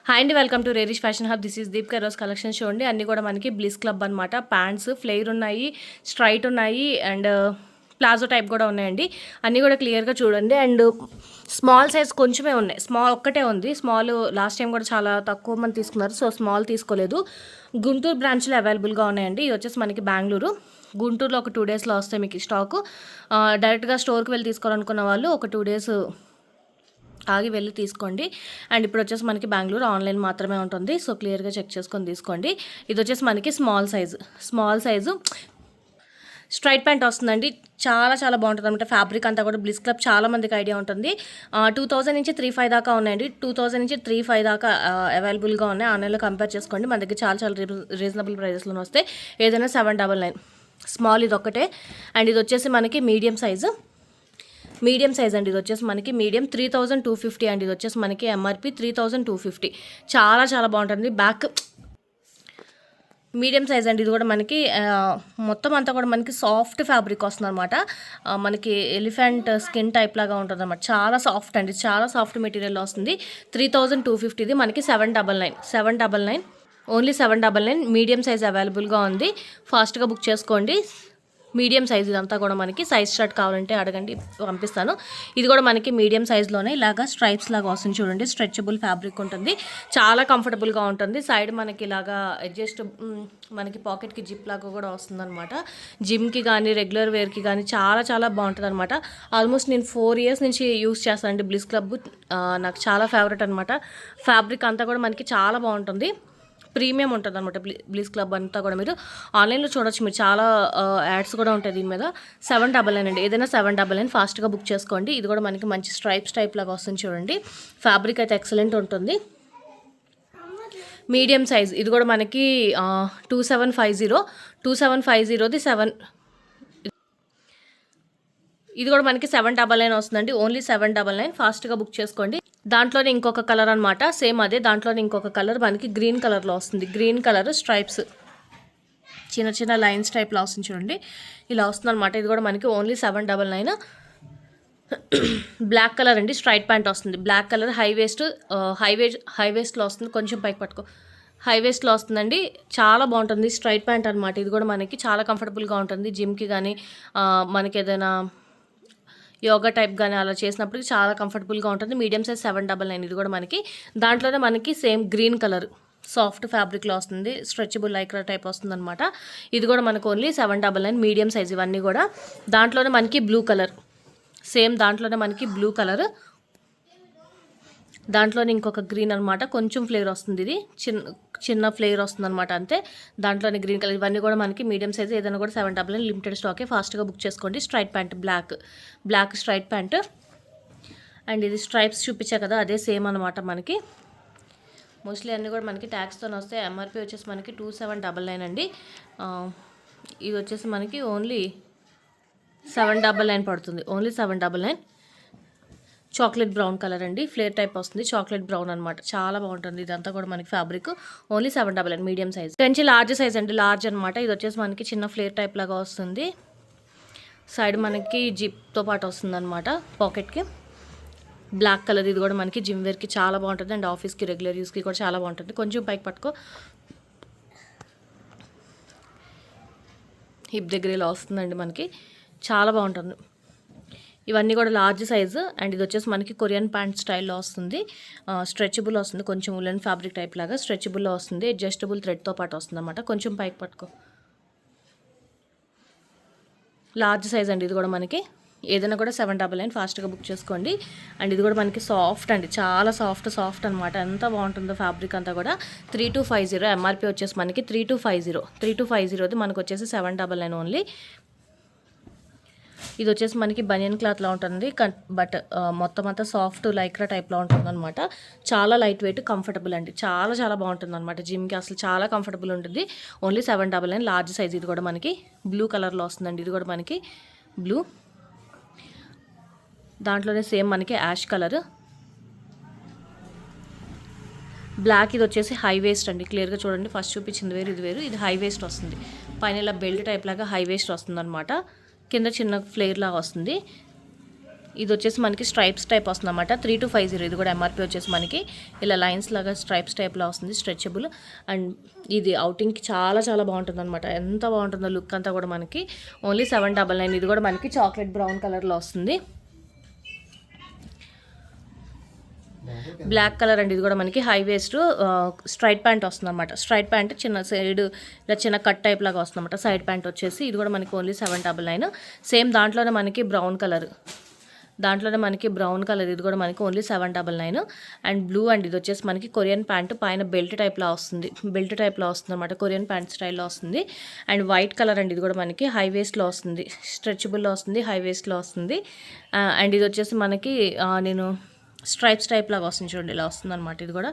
Hi అండి, welcome to Rarish fashion hub. This is Deepika rose collection. చూడండి, అన్నీ కూడా మనకి బ్లిస్ క్లబ్ అనమాట. ప్యాంట్స్ ఫ్లేర్ ఉన్నాయి, స్ట్రైట్ ఉన్నాయి, అండ్ ప్లాజో టైప్ కూడా ఉన్నాయండి. అన్నీ కూడా క్లియర్గా చూడండి. అండ్ స్మాల్ సైజ్ కొంచెమే ఉన్నాయి, స్మాల్ ఒక్కటే ఉంది. స్మాల్ లాస్ట్ టైం కూడా చాలా తక్కువ మంది తీసుకున్నారు, సో స్మాల్ తీసుకోలేదు. గుంటూరు బ్రాంచ్లో అవైలబుల్గా ఉన్నాయండి. ఇది వచ్చేసి మనకి బెంగళూరు. గుంటూరులో ఒక 2 డేస్లో వస్తాయి మీకు స్టాకు. డైరెక్ట్గా స్టోర్కి వెళ్ళి తీసుకోవాలనుకున్న వాళ్ళు ఒక 2 డేస్ ఆగి వెళ్ళి తీసుకోండి. అండ్ ఇప్పుడు వచ్చేసి మనకి బెంగళూరు ఆన్లైన్ మాత్రమే ఉంటుంది, సో క్లియర్గా చెక్ చేసుకొని తీసుకోండి. ఇది వచ్చేసి మనకి స్మాల్ సైజు స్ట్రైట్ ప్యాంట్ వస్తుందండి. చాలా చాలా బాగుంటుంది అనమాట. ఫ్యాబ్రిక్ అంతా కూడా బ్లిస్ క్లబ్ చాలా మందికి ఐడియా ఉంటుంది. 2000 నుంచి 35 దాకా ఉన్నాయండి. 2000 నుంచి 35 దాకా అవైలబుల్గా ఉన్నాయి. ఆన్లైన్లో కంపేర్ చేసుకోండి. మన దగ్గర చాలా చాలా రీజనబుల్ ప్రైజెస్లో వస్తాయి. ఏదైనా 799 స్మాల్ ఇది ఒక్కటే. అండ్ ఇది వచ్చేసి మనకి మీడియం సైజు అండి. ఇది వచ్చేసి మనకి మీడియం 3250 అండి. ఇది వచ్చేసి మనకి ఎంఆర్పి 3250. చాలా చాలా బాగుంటుంది. బ్యాక్ మీడియం సైజ్ అండి. ఇది కూడా మనకి మొత్తం అంతా కూడా మనకి సాఫ్ట్ ఫ్యాబ్రిక్ వస్తుంది అనమాట. మనకి ఎలిఫెంట్ స్కిన్ టైప్ లాగా ఉంటుంది అనమాట. చాలా సాఫ్ట్ అండి, చాలా సాఫ్ట్ మెటీరియల్ వస్తుంది. 3250 ఇది మనకి 799 ఓన్లీ 799. మీడియం సైజ్ అవైలబుల్గా ఉంది, ఫాస్ట్గా బుక్ చేసుకోండి. మీడియం సైజ్ ఇదంతా కూడా మనకి. సైజ్ షర్ట్ కావాలంటే అడగండి, పంపిస్తాను. ఇది కూడా మనకి మీడియం సైజ్లోనే ఇలాగా స్ట్రైప్స్ లాగా వస్తుంది చూడండి. స్ట్రెచబుల్ ఫ్యాబ్రిక్ ఉంటుంది, చాలా కంఫర్టబుల్గా ఉంటుంది. సైడ్ మనకి ఇలాగా అడ్జస్ట్ మనకి పాకెట్కి జిప్ లాగా కూడా వస్తుంది అనమాట. జిమ్కి కానీ రెగ్యులర్ వేర్కి కానీ చాలా చాలా బాగుంటుంది అనమాట. ఆల్మోస్ట్ నేను 4 years నుంచి యూస్ చేస్తానండి బ్లిస్ క్లబ్. నాకు చాలా ఫేవరెట్ అనమాట. ఫ్యాబ్రిక్ అంతా కూడా మనకి చాలా బాగుంటుంది, ప్రీమియం ఉంటుంది అనమాట. బ్లిస్ క్లబ్ అంతా కూడా మీరు ఆన్లైన్లో చూడొచ్చు. మీరు చాలా యాడ్స్ కూడా ఉంటాయి దీని మీద. 799 అండి. ఏదైనా 799, ఫాస్ట్గా బుక్ చేసుకోండి. ఇది కూడా మనకి మంచి స్ట్రైప్స్ టైప్ లాగా వస్తుంది చూడండి. ఫ్యాబ్రిక్ అయితే ఎక్సలెంట్ ఉంటుంది. మీడియం సైజ్ ఇది కూడా మనకి 2750ది 7. ఇది కూడా మనకి 799 వస్తుందండి. ఓన్లీ 799. ఫాస్ట్గా బుక్ చేసుకోండి. దాంట్లోనే ఇంకొక కలర్ అనమాట, సేమ్ అదే. దాంట్లోనే ఇంకొక కలర్ మనకి గ్రీన్ కలర్లో వస్తుంది. గ్రీన్ కలర్ స్ట్రైప్స్ చిన్న చిన్న లైన్స్ టైప్లో వస్తుంది చూడండి, ఇలా వస్తుంది అనమాట. ఇది కూడా మనకి ఓన్లీ 799. బ్లాక్ కలర్ అండి, స్ట్రైట్ ప్యాంట్ వస్తుంది. బ్లాక్ కలర్ హై వేస్ట్లో వస్తుంది. కొంచెం పైకి పట్టుకో, హై వేస్ట్లో వస్తుందండి. చాలా బాగుంటుంది స్ట్రైట్ ప్యాంట్ అనమాట. ఇది కూడా మనకి చాలా కంఫర్టబుల్గా ఉంటుంది. జిమ్కి కానీ మనకి ఏదైనా యోగా టైప్ కానీ అలా చేసినప్పటికి చాలా కంఫర్టబుల్గా ఉంటుంది. Medium size 799. ఇది కూడా మనకి దాంట్లోనే మనకి సేమ్ గ్రీన్ కలర్ సాఫ్ట్ ఫ్యాబ్రిక్లో వస్తుంది. స్ట్రెచబుల్ లైక్రా టైప్ వస్తుంది అనమాట. ఇది కూడా మనకు ఓన్లీ 799. మీడియం సైజ్ ఇవన్నీ కూడా. దాంట్లోనే మనకి బ్లూ కలర్, సేమ్ దాంట్లోనే మనకి బ్లూ కలర్, దాంట్లోనే ఇంకొక గ్రీన్ అనమాట. కొంచెం ఫ్లేవర్ వస్తుంది, ఇది చిన్న ఫ్లేవర్ వస్తుంది అనమాట అంతే. దాంట్లోనే గ్రీన్ కలర్. ఇవన్నీ కూడా మనకి మీడియం సైజ్. ఏదైనా కూడా 799. లిమిటెడ్ స్టాకే, ఫాస్ట్గా బుక్ చేసుకోండి. Straight pant black straight pant. And ఇది స్ట్రైప్స్ చూపించా కదా, అదే సేమ్ అనమాట మనకి. మోస్ట్లీ అన్నీ కూడా మనకి ట్యాక్స్తో వస్తాయి. ఎంఆర్పి వచ్చేసి మనకి 2799 అండి. ఇది వచ్చేసి మనకి ఓన్లీ 799 పడుతుంది. ఓన్లీ 799. చాక్లెట్ బ్రౌన్ కలర్ అండి, ఫ్లేర్ టైప్ వస్తుంది. చాక్లెట్ బ్రౌన్ అనమాట, చాలా బాగుంటుంది. ఇదంతా కూడా మనకి ఫ్యాబ్రిక్. ఓన్లీ 799. Medium size. కొంచెం లార్జ్ సైజ్ అండి, లార్జ్ అనమాట. ఇది వచ్చేసి మనకి చిన్న ఫ్లేర్ టైప్ లాగా వస్తుంది. సైడ్ మనకి జిప్తో పాటు వస్తుంది అనమాట పాకెట్కి. Black colour. ఇది కూడా మనకి జిమ్ వేర్కి చాలా బాగుంటుంది. అండ్ ఆఫీస్కి రెగ్యులర్ యూస్కి కూడా చాలా బాగుంటుంది. కొంచెం పైకి పట్టుకో, హిప్ దగ్గర ఇలా వస్తుందండి మనకి, చాలా బాగుంటుంది. ఇవన్నీ కూడా లార్జ్ సైజు. అండ్ ఇది వచ్చేసి మనకి కొరియన్ ప్యాంట్ స్టైల్లో వస్తుంది. స్ట్రెచబుల్ వస్తుంది, కొంచెం ఉలెన్ ఫ్యాబ్రిక్ టైప్ లాగా స్ట్రెచబుల్లో వస్తుంది. అడ్జస్టబుల్ థ్రెడ్తో పాటు వస్తుంది అనమాట. కొంచెం పైకి పట్టుకో, లార్జ్ సైజ్ అండి. ఇది కూడా మనకి ఏదైనా కూడా 799. ఫాస్ట్గా బుక్ చేసుకోండి. అండ్ ఇది కూడా మనకి సాఫ్ట్ అండి, చాలా సాఫ్ట్ అనమాట. ఎంత బాగుంటుందో ఫ్యాబ్రిక్ అంతా కూడా. 3250. ఎంఆర్పి వచ్చేసి మనకి 3250. మనకు వచ్చేసి 799 ఓన్లీ. ఇది వచ్చేసి మనకి బనియన్ క్లాత్లో ఉంటుంది, బట్ మొత్తం అంతా సాఫ్ట్ లైక్రా టైప్లో ఉంటుంది అనమాట. చాలా లైట్ వెయిట్, కంఫర్టబుల్ అండి. చాలా చాలా బాగుంటుంది అనమాట. జిమ్కి అసలు చాలా కంఫర్టబుల్ ఉంటుంది. ఓన్లీ 799. Large size. ఇది కూడా మనకి బ్లూ కలర్లో వస్తుందండి. ఇది కూడా మనకి బ్లూ, దాంట్లోనే సేమ్ మనకి యాష్ కలర్, బ్లాక్. ఇది వచ్చేసి హై వేస్ట్ అండి. క్లియర్గా చూడండి, ఫస్ట్ చూపించింది వేరు, ఇది వేరు. ఇది హై వేస్ట్ వస్తుంది. పైన ఇలా బెల్ట్ టైప్ లాగా హై వేస్ట్ వస్తుంది అనమాట. కింద చిన్న ఫ్లేర్ లాగా వస్తుంది. ఇది వచ్చేసి మనకి స్ట్రైప్స్ టైప్ వస్తుంది అనమాట. 3250 ఇది కూడా ఎంఆర్పి వచ్చేసి మనకి ఇలా లైన్స్ లాగా స్ట్రైప్స్ టైప్లో వస్తుంది, స్ట్రెచబుల్. అండ్ ఇది అవుటింగ్కి చాలా చాలా బాగుంటుంది అనమాట. ఎంత బాగుంటుందో లుక్ అంతా కూడా మనకి. ఓన్లీ 799. ఇది కూడా మనకి చాక్లెట్ బ్రౌన్ కలర్లో వస్తుంది, బ్లాక్ కలర్ అండి. ఇది కూడా మనకి హై వేస్ట్ స్ట్రైట్ ప్యాంట్ వస్తుంది అనమాట. స్ట్రైట్ ప్యాంట్ చిన్న సైడ్ ఇలా చిన్న కట్ టైప్ లాగా వస్తుంది అనమాట. సైడ్ ప్యాంట్ వచ్చేసి ఇది కూడా మనకి ఓన్లీ 799. సేమ్ దాంట్లోనే మనకి బ్రౌన్ కలర్, ఇది కూడా మనకి ఓన్లీ 799. అండ్ బ్లూ అండ్ ఇది వచ్చేసి మనకి కొరియన్ ప్యాంట్, పైన బెల్ట్ టైప్లో వస్తుంది అనమాట. కొరియన్ ప్యాంట్ స్టైల్లో వస్తుంది. అండ్ వైట్ కలర్ అండి. ఇది కూడా మనకి హై వేస్ట్లో వస్తుంది, స్ట్రెచబుల్లో వస్తుంది, హై వేస్ట్లో వస్తుంది. అండ్ ఇది వచ్చేసి మనకి నేను స్ట్రైప్స్ టైప్ లాగా వస్తుంది చూడండి, ఇలా వస్తుంది అనమాట. ఇది కూడా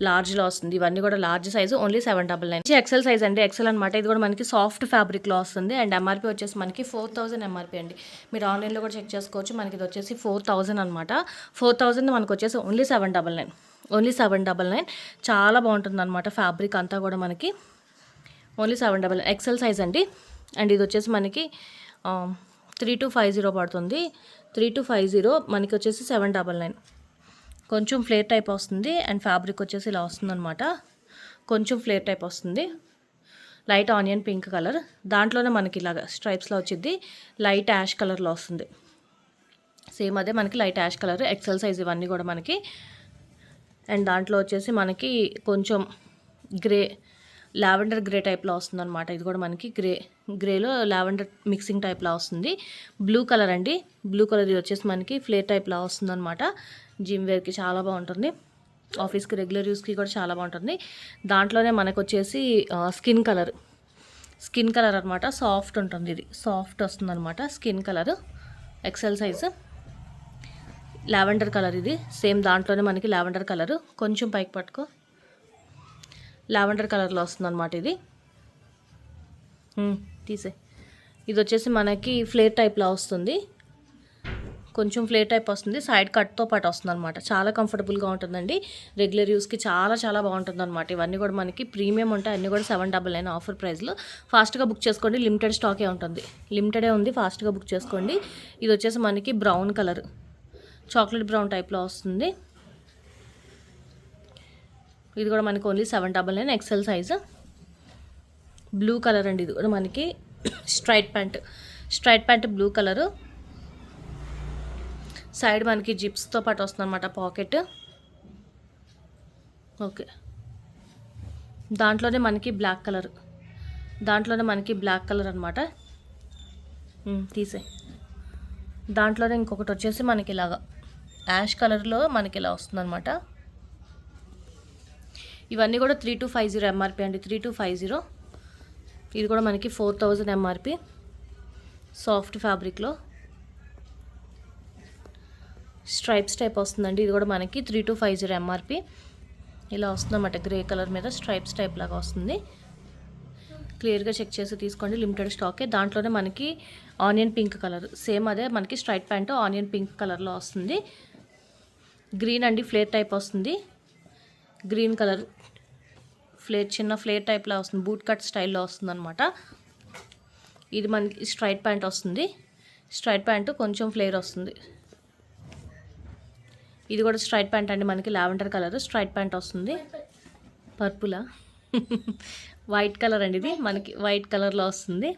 లార్జ్లో వస్తుంది. ఇవన్నీ కూడా large size, only 799. XL size అండి, ఎక్సెల్ అనమాట. ఇది కూడా మనకి సాఫ్ట్ ఫ్యాబ్రిక్లో వస్తుంది. అండ్ ఎంఆర్పి వచ్చేసి మనకి 4000 ఎంఆర్పి అండి. మీరు ఆన్లైన్లో కూడా చెక్ చేసుకోవచ్చు. మనకి ఇది వచ్చేసి 4000 అనమాట. 4000 మనకు వచ్చేసి ఓన్లీ 799. చాలా బాగుంటుంది అనమాట ఫ్యాబ్రిక్ అంతా కూడా మనకి. ఓన్లీ 799 ఎక్సెల్ సైజ్ అండి. అండ్ ఇది వచ్చేసి మనకి 3250 పడుతుంది. 3250 మనకి వచ్చేసి 799. కొంచెం ఫ్లేర్ టైప్ వస్తుంది. అండ్ ఫ్యాబ్రిక్ వచ్చేసి ఇలా వస్తుంది అనమాట. కొంచెం ఫ్లేర్ టైప్ వస్తుంది, లైట్ ఆనియన్ పింక్ కలర్. దాంట్లోనే మనకి ఇలాగ స్ట్రైప్స్లో వచ్చింది, లైట్ యాష్ కలర్లో వస్తుంది. సేమ్ అదే మనకి light ash colour, XL size ఇవన్నీ కూడా మనకి. అండ్ దాంట్లో వచ్చేసి మనకి కొంచెం లావెండర్ గ్రే టైప్లో వస్తుంది అనమాట. ఇది కూడా మనకి గ్రేలో లావెండర్ మిక్సింగ్ టైప్లో వస్తుంది. బ్లూ కలర్ అండి, బ్లూ కలర్ ఇది వచ్చేసి మనకి ఫ్లేర్ టైప్లో వస్తుంది అనమాట. జిమ్ వేర్కి చాలా బాగుంటుంది, ఆఫీస్కి రెగ్యులర్ యూస్కి కూడా చాలా బాగుంటుంది. దాంట్లోనే మనకు వచ్చేసి స్కిన్ కలర్ అనమాట. సాఫ్ట్ ఉంటుంది, ఇది సాఫ్ట్ వస్తుంది అనమాట. Skin colour XL size, lavender colour. ఇది సేమ్ దాంట్లోనే మనకి లావెండర్ కలర్, కొంచెం పైకి పట్టుకో, లావెండర్ కలర్లో వస్తుంది అనమాట. ఇది తీసే. ఇది వచ్చేసి మనకి ఫ్లేర్ టైప్లో వస్తుంది, కొంచెం ఫ్లేర్ టైప్ వస్తుంది, సైడ్ కట్తో పాటు వస్తుంది అనమాట. చాలా కంఫర్టబుల్గా ఉంటుందండి, రెగ్యులర్ యూస్కి చాలా చాలా బాగుంటుంది అనమాట. ఇవన్నీ కూడా మనకి ప్రీమియం ఉంటాయి, అన్నీ కూడా 799 ఆఫర్ ప్రైస్లో. ఫాస్ట్గా బుక్ చేసుకోండి, లిమిటెడ్ స్టాకే ఉంటుంది, లిమిటెడే ఉంది, ఫాస్ట్గా బుక్ చేసుకోండి. ఇది వచ్చేసి మనకి బ్రౌన్ కలర్, చాక్లెట్ బ్రౌన్ టైప్లో వస్తుంది. ఇది కూడా మనకి only 799 XL size. Blue colour అండి. ఇది కూడా మనకి straight pant blue colour. Side మనకి జిప్స్తో పాటు వస్తుంది అనమాట, పాకెట్. ఓకే. దాంట్లోనే మనకి బ్లాక్ కలర్ అనమాట. తీసే. దాంట్లోనే ఇంకొకటి వచ్చేసి మనకి ఇలాగా యాష్ కలర్లో మనకి ఇలా వస్తుంది అనమాట. ఇవన్నీ కూడా 3250 ఎంఆర్పి అండి, 3250. ఇది కూడా మనకి 4000 ఎంఆర్పి, సాఫ్ట్ ఫ్యాబ్రిక్లో స్ట్రైప్స్ టైప్ వస్తుందండి. ఇది కూడా మనకి 3250 ఎంఆర్పి. ఇలా వస్తుందన్నమాట, గ్రే కలర్ మీద స్ట్రైప్స్ టైప్ లాగా వస్తుంది. క్లియర్గా చెక్ చేసి తీసుకోండి, లిమిటెడ్ స్టాకే. దాంట్లోనే మనకి ఆనియన్ పింక్ కలర్, సేమ్ అదే మనకి స్ట్రైట్ ప్యాంట్ ఆనియన్ పింక్ కలర్లో వస్తుంది. గ్రీన్ అండి, ఫ్లేర్ టైప్ వస్తుంది, గ్రీన్ కలర్ చిన్న ఫ్లేర్ టైప్లో వస్తుంది, బూట్ కట్ స్టైల్లో వస్తుంది అనమాట. ఇది మనకి స్ట్రైట్ ప్యాంట్ వస్తుంది, స్ట్రైట్ ప్యాంట్ కొంచెం ఫ్లేర్ వస్తుంది. ఇది కూడా స్ట్రైట్ ప్యాంట్ అండి, మనకి లావెండర్ కలర్ స్ట్రైట్ ప్యాంట్ వస్తుంది. పర్పులా వైట్ కలర్ అండి, ఇది మనకి వైట్ కలర్లో వస్తుంది.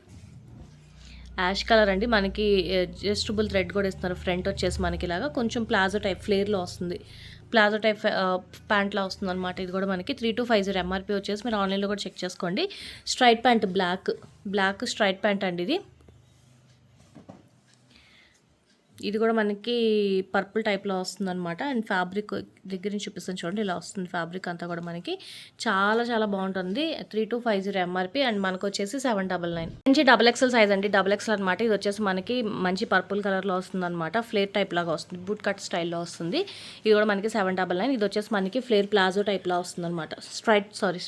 యాష్ కలర్ అండి, మనకి అడ్జస్టబుల్ థ్రెడ్ కూడా ఇస్తున్నారు. ఫ్రంట్ వచ్చేసి మనకి ఇలాగా కొంచెం ప్లాజో టైప్ ఫ్లేర్లో వస్తుంది, ప్లాజో టైప్ ప్యాంట్లో వస్తుంది అనమాట. ఇది కూడా మనకి 3250 ఎంఆర్పి వచ్చేసి మీరు ఆన్లైన్లో కూడా చెక్ చేసుకోండి. Straight pant black straight pant అండి. ఇది కూడా మనకి పర్పుల్ టైప్లో వస్తుంది అనమాట. అండ్ ఫ్యాబ్రిక్ దగ్గర నుంచి చూపిస్తాను చూడండి, ఇలా వస్తుంది ఫ్యాబ్రిక్ అంతా కూడా మనకి. చాలా చాలా బాగుంటుంది. 3250 ఎంఆర్పి. అండ్ మనకు వచ్చేసి 799. మంచి డబుల్ ఎక్సెల్ సైజ్ అండి, డబుల్ ఎక్సెల్ అనమాట. ఇది వచ్చేసి మనకి మంచి పర్పుల్ కలర్లో వస్తుంది అనమాట, ఫ్లేర్ టైప్ లాగా వస్తుంది, బూట్ కట్ స్టైల్లో వస్తుంది. ఇది కూడా మనకి 799. ఇది వచ్చేసి మనకి ఫ్లేర్ ప్లాజో టైప్లో వస్తుంది అనమాట.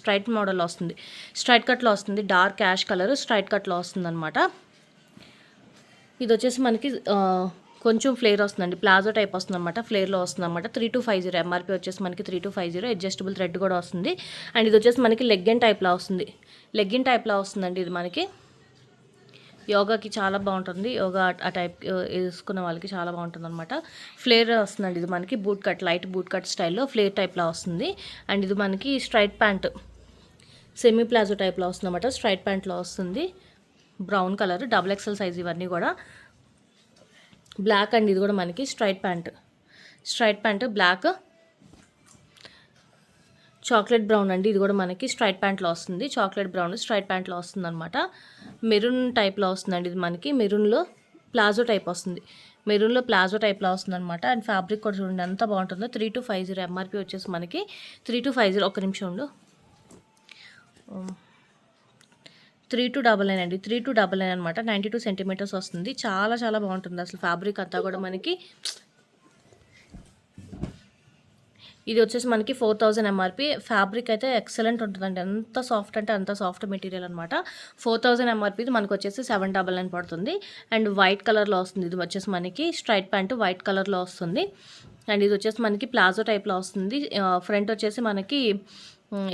స్ట్రైట్ మోడల్లో వస్తుంది, స్ట్రైట్ కట్లో వస్తుంది, డార్క్ యాష్ కలర్ స్ట్రైట్ కట్లో వస్తుంది అనమాట. ఇది వచ్చేసి మనకి కొంచెం ఫ్లేర్ వస్తుందండి, ప్లాజో టైప్ వస్తుంది అనమాట, ఫ్లేర్లో వస్తుంది అనమాట. 3250 ఎంఆర్పి వచ్చేసి మనకి 3250. అడ్జస్టబుల్ థ్రెడ్ కూడా వస్తుంది. అండ్ ఇది వచ్చేసి మనకి లెగ్గిన్ టైప్లో వస్తుందండి. ఇది మనకి యోగాకి చాలా బాగుంటుంది. యోగా ఆ టైప్ వేసుకున్న వాళ్ళకి చాలా బాగుంటుంది అనమాట. ఫ్లేర్ వస్తుందండి ఇది మనకి boot cut, light boot cut స్టైల్లో ఫ్లేర్ టైప్లో వస్తుంది. అండ్ ఇది మనకి స్ట్రైట్ ప్యాంట్, సెమీ ప్లాజో టైప్లో వస్తుంది అనమాట. స్ట్రైట్ ప్యాంట్లో వస్తుంది, బ్రౌన్ కలర్, XXL సైజ్ ఇవన్నీ కూడా. బ్లాక్ అండ్ ఇది కూడా మనకి straight pant black, chocolate brown అండి ఇది కూడా మనకి స్ట్రైట్ ప్యాంట్లో వస్తుంది. చాక్లెట్ బ్రౌన్ స్ట్రైట్ ప్యాంట్లో వస్తుంది అనమాట. మెరూన్ టైప్లో వస్తుందండి ఇది మనకి. మెరూన్లో ప్లాజో టైప్ వస్తుంది. మెరూన్లో ప్లాజో టైప్లో వస్తుంది అనమాట. అండ్ ఫ్యాబ్రిక్ కూడా చూడండి ఎంత బాగుంటుందో. 3250 ఎంఆర్పి వచ్చేసి మనకి 3250. ఒక నిమిషం ఉండు. 3299 అండి. 3299 అనమాట. 92 సెంటీమీటర్స్ వస్తుంది. చాలా చాలా బాగుంటుంది అసలు ఫ్యాబ్రిక్ అంతా కూడా మనకి. ఇది వచ్చేసి మనకి 4000 ఎంఆర్పి. ఫ్యాబ్రిక్ అయితే ఎక్సలెంట్ ఉంటుందండి. ఎంత సాఫ్ట్ అంటే అంత సాఫ్ట్ మెటీరియల్ అనమాట. 4000 ఎంఆర్పి. ఇది మనకు వచ్చేసి 799 పడుతుంది. అండ్ వైట్ కలర్లో వస్తుంది. ఇది వచ్చేసి మనకి స్ట్రైట్ ప్యాంటు వైట్ కలర్లో వస్తుంది. అండ్ ఇది వచ్చేసి మనకి ప్లాజో టైప్లో వస్తుంది. ఫ్రంట్ వచ్చేసి మనకి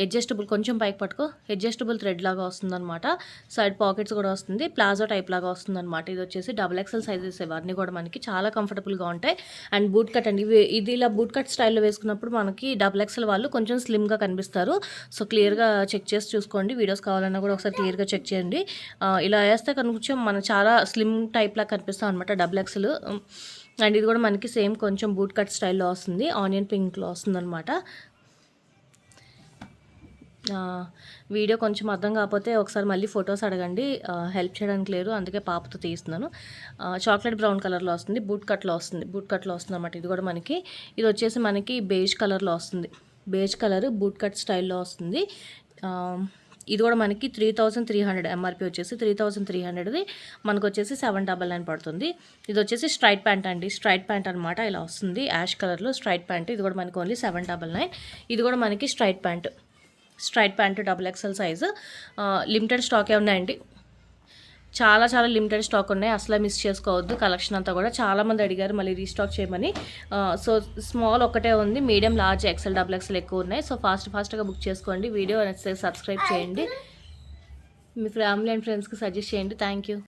అడ్జస్టబుల్, కొంచెం పైకి పట్టుకో, అడ్జస్టబుల్ థ్రెడ్ లాగా వస్తుంది అనమాట. సైడ్ పాకెట్స్ కూడా వస్తుంది. ప్లాజో టైప్ లాగా వస్తుంది అనమాట. ఇది వచ్చేసి XXL సైజెస్ ఇవన్నీ కూడా మనకి చాలా కంఫర్టబుల్గా ఉంటాయి. అండ్ బూట్ కట్ అండి. ఇది ఇలా బూట్ కట్ స్టైల్లో వేసుకున్నప్పుడు మనకి XXL వాళ్ళు కొంచెం స్లిమ్గా కనిపిస్తారు. సో క్లియర్గా చెక్ చేసి చూసుకోండి. వీడియోస్ కావాలన్నా కూడా ఒకసారి క్లియర్గా చెక్ చేయండి. ఇలా వేస్తే కొంచెం మనకు చాలా స్లిమ్ టైప్ లాగా కనిపిస్తాం అనమాట XXL. అండ్ ఇది కూడా మనకి సేమ్ కొంచెం బూట్ కట్ స్టైల్లో వస్తుంది. ఆనియన్ పింక్లో వస్తుంది అనమాట. వీడియో కొంచెం అర్థం కాకపోతే ఒకసారి మళ్ళీ ఫొటోస్ అడగండి, హెల్ప్ చేయడానికి లేరు, అందుకే పాపతో తీస్తున్నాను. చాక్లెట్ బ్రౌన్ కలర్లో వస్తుంది. బూట్ కట్లో వస్తుంది అనమాట. ఇది కూడా మనకి, ఇది వచ్చేసి మనకి బేజ్ కలర్లో వస్తుంది. బేజ్ కలర్ బూట్ కట్ స్టైల్లో వస్తుంది. ఇది కూడా మనకి 3300 ఎంఆర్పి వచ్చేసి 3300ది మనకు వచ్చేసి 799 పడుతుంది. ఇది వచ్చేసి స్ట్రైట్ ప్యాంట్ అండి. స్ట్రైట్ ప్యాంట్ అనమాట. ఇలా వస్తుంది యాష్ కలర్లో స్ట్రైట్ ప్యాంట్. ఇది కూడా మనకి ఓన్లీ 799. ఇది కూడా మనకి straight pant XXL size. Limited స్టాకే ఉన్నాయండి. చాలా చాలా లిమిటెడ్ స్టాక్ ఉన్నాయి. అసలు మిస్ చేసుకోవద్దు. కలెక్షన్ అంతా కూడా చాలామంది అడిగారు మళ్ళీ రీస్టాక్ చేయమని. సో స్మాల్ ఒకటే ఉంది. మీడియం, లార్జ్, XXL ఎక్కువ ఉన్నాయి. సో ఫాస్ట్గా బుక్ చేసుకోండి. వీడియో నచ్చితే సబ్స్క్రైబ్ చేయండి. మీ ఫ్యామిలీ అండ్ ఫ్రెండ్స్కి సజెస్ట్ చేయండి. Thank you.